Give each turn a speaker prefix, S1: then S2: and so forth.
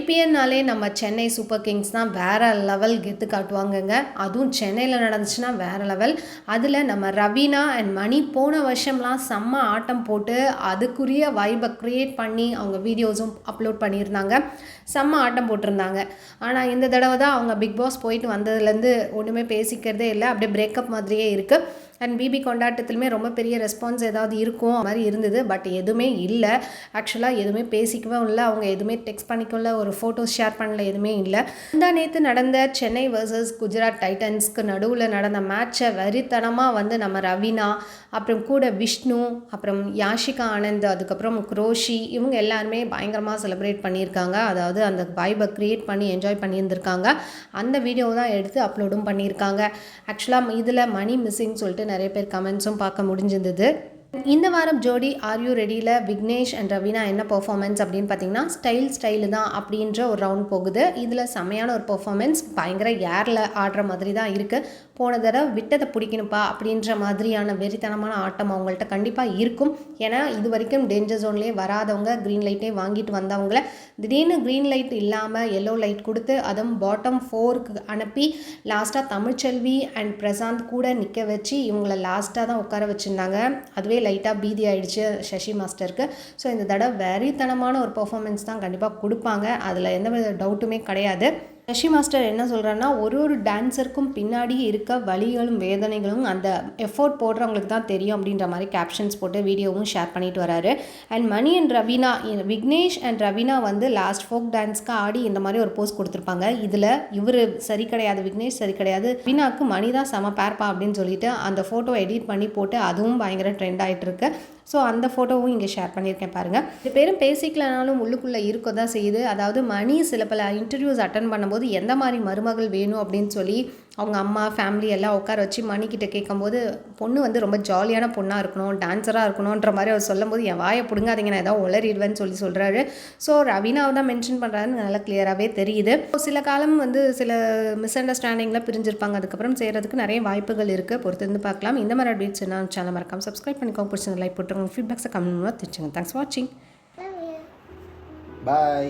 S1: ஐபிஎல்னாலே நம்ம Chennai super Kings தான் வேறு லெவல் கெத்து காட்டுவாங்கங்க. அதுவும் சென்னையில் நடந்துச்சுன்னா வேறு லெவல். அதில் நம்ம ரவீனா அண்ட் மணி போன வருஷம்லாம் செம்ம ஆட்டம் போட்டு அதுக்குரிய வைபை க்ரியேட் பண்ணி அவங்க வீடியோஸும் அப்லோட் பண்ணியிருந்தாங்க. செம்ம ஆட்டம் போட்டிருந்தாங்க. ஆனால் இந்த தடவை தான் அவங்க பிக் பாஸ் போயிட்டு வந்ததுலேருந்து ஒன்றுமே பேசிக்கிறதே இல்லை. அப்படியே பிரேக்கப் மாதிரியே இருக்குது. அண்ட் பிபி கொண்டாட்டத்திலுமே ரொம்ப பெரிய ரெஸ்பான்ஸ் ஏதாவது இருக்கும் மாதிரி இருந்தது. பட் எதுவுமே இல்லை. ஆக்சுவலாக எதுவுமே பேசிக்கவும் இல்லை, அவங்க எதுவுமே டெக்ஸ்ட் பண்ணிக்கல, ஒரு ஃபோட்டோஸ் ஷேர் பண்ணல, எதுவுமே இல்லை. நேற்று நடந்த சென்னை வர்சஸ் குஜராத் டைட்டன்ஸ்க்கு நடுவில் நடந்த மேட்சை வெறித்தனமாக வந்து நம்ம ரவீனா, அப்புறம் கூட விஷ்ணு, அப்புறம் யாஷிகா ஆனந்த், அதுக்கப்புறம் குரோஷி, இவங்க எல்லாருமே பயங்கரமாக செலிப்ரேட் பண்ணியிருக்காங்க. அதாவது அந்த வைபை க்ரியேட் பண்ணி என்ஜாய் பண்ணியிருந்திருக்காங்க. அந்த வீடியோ தான் எடுத்து அப்லோடும் பண்ணியிருக்காங்க. ஆக்சுவலாக இதில் மணி மிஸ்ஸிங் சொல்லிட்டு நிறைய பேர் கமெண்ட்ஸும் பார்க்க முடிஞ்சிருந்தது. இந்த வாரம் ஜோடி ஆர் யூ ரெடியில் விக்னேஷ் அண்ட் ரவீனா என்ன பெர்ஃபார்மன்ஸ் அப்படின்னு பார்த்தீங்கன்னா ஸ்டைலு தான் அப்படின்ற ஒரு ரவுண்ட் போகுது. இதில் செம்மையான ஒரு பெர்ஃபார்மன்ஸ், பயங்கர ஏரில் ஆடுற மாதிரி தான் இருக்குது. போன தடவை விட்டதை பிடிக்கணுப்பா அப்படின்ற மாதிரியான வெறித்தனமான ஆட்டம் அவங்கள்ட்ட கண்டிப்பாக இருக்கும். ஏன்னா இது வரைக்கும் டேஞ்சர் ஜோன்லேயே வராதவங்க, க்ரீன் லைட்டே வாங்கிட்டு வந்தவங்கள திடீர்னு க்ரீன் லைட் இல்லாமல் எல்லோ லைட் கொடுத்து அதுவும் பாட்டம் 4க்கு அனுப்பி லாஸ்ட்டாக தமிழ்ச்செல்வி அண்ட் பிரசாந்த் கூட நிற்க வச்சு இவங்கள லாஸ்ட்டாக தான் உட்கார வச்சுருந்தாங்க. அதுவே லைட்டாக பீதி ஆகிடுச்சு சசி மாஸ்டருக்கு. ஸோ இந்த தடவை வெறித்தனமான ஒரு பர்ஃபார்மன்ஸ் தான் கண்டிப்பாக கொடுப்பாங்க, அதில் எந்த வித டவுட்டுமே கிடையாது. சசி மாஸ்டர் என்ன சொல்கிறாருன்னா, ஒரு டான்ஸருக்கும் பின்னாடி இருக்க வலிகளும் வேதனைகளும் அந்த எஃபோர்ட் போடுறவங்களுக்கு தான் தெரியும் அப்படின்ற மாதிரி கேப்ஷன்ஸ் போட்டு வீடியோவும் ஷேர் பண்ணிட்டு வராரு. And Mani and Raveena, Vignesh and Raveena வந்து லாஸ்ட் ஃபோக் டான்ஸ்க்கு ஆடி இந்த மாதிரி ஒரு போஸ்ட் கொடுத்துருப்பாங்க. இதில் இவர் சரி கிடையாது, விக்னேஷ் சரி கிடையாது, ரவீனாவுக்கு மணி தான் செம பேர்ப்பா அப்படின்னு சொல்லிட்டு அந்த ஃபோட்டோ எடிட் பண்ணி போட்டு அதுவும் பயங்கர ட்ரெண்ட் ஆகிட்டு இருக்கு. ஸோ அந்த ஃபோட்டோவும் இங்கே ஷேர் பண்ணியிருக்கேன் பாருங்கள். இது பேரும் பேசிக்கலனாலும் உள்ளுக்குள்ளே இருக்க தான் செய்யுது. அதாவது மணி சில பல இன்டர்வியூஸ் அட்டன் பண்ணும்போது எந்த மாதிரி மருமகள் வேணும் அப்படின்னு சொல்லி அவங்க அம்மா ஃபேமிலி எல்லாம் உட்கார வச்சு மணிக்கிட்ட கேட்கும்போது பொண்ணு வந்து ரொம்ப ஜாலியான பொண்ணாக இருக்கணும், டான்ஸராக இருக்கணுன்ற மாதிரி அவர் சொல்லும்போது என் வாயை பிடுங்காதீங்க நான் ஏதாவது உளறிடுவேன்னு சொல்கிறாரு. ஸோ ரவீனாவை தான் மென்ஷன் பண்ணுறாருன்னு நல்லா கிளியராகவே தெரியுது. சில காலம் வந்து சில மிஸ் அண்டர்ஸ்டாண்டிங்கில் பிரிஞ்சிருப்பாங்க, அதுக்கப்புறம் செய்கிறதுக்கு நிறைய வாய்ப்புகள் இருக்குது, பொறுத்திருந்து பார்க்கலாம். இந்த மாதிரி அப்டேட்ஸ் என்ன சேனல் மறக்காம சப்ஸ்கிரைப் பண்ணிக்கோங்க, பிடிச்ச லைக் போட்டுருங்க, ஃபீட்பேக்ஸை கமெண்ட் பண்ணுவோம் தெரிஞ்சுங்க. தேங்க்ஸ் ஃபார் வாட்சிங்.
S2: Bye.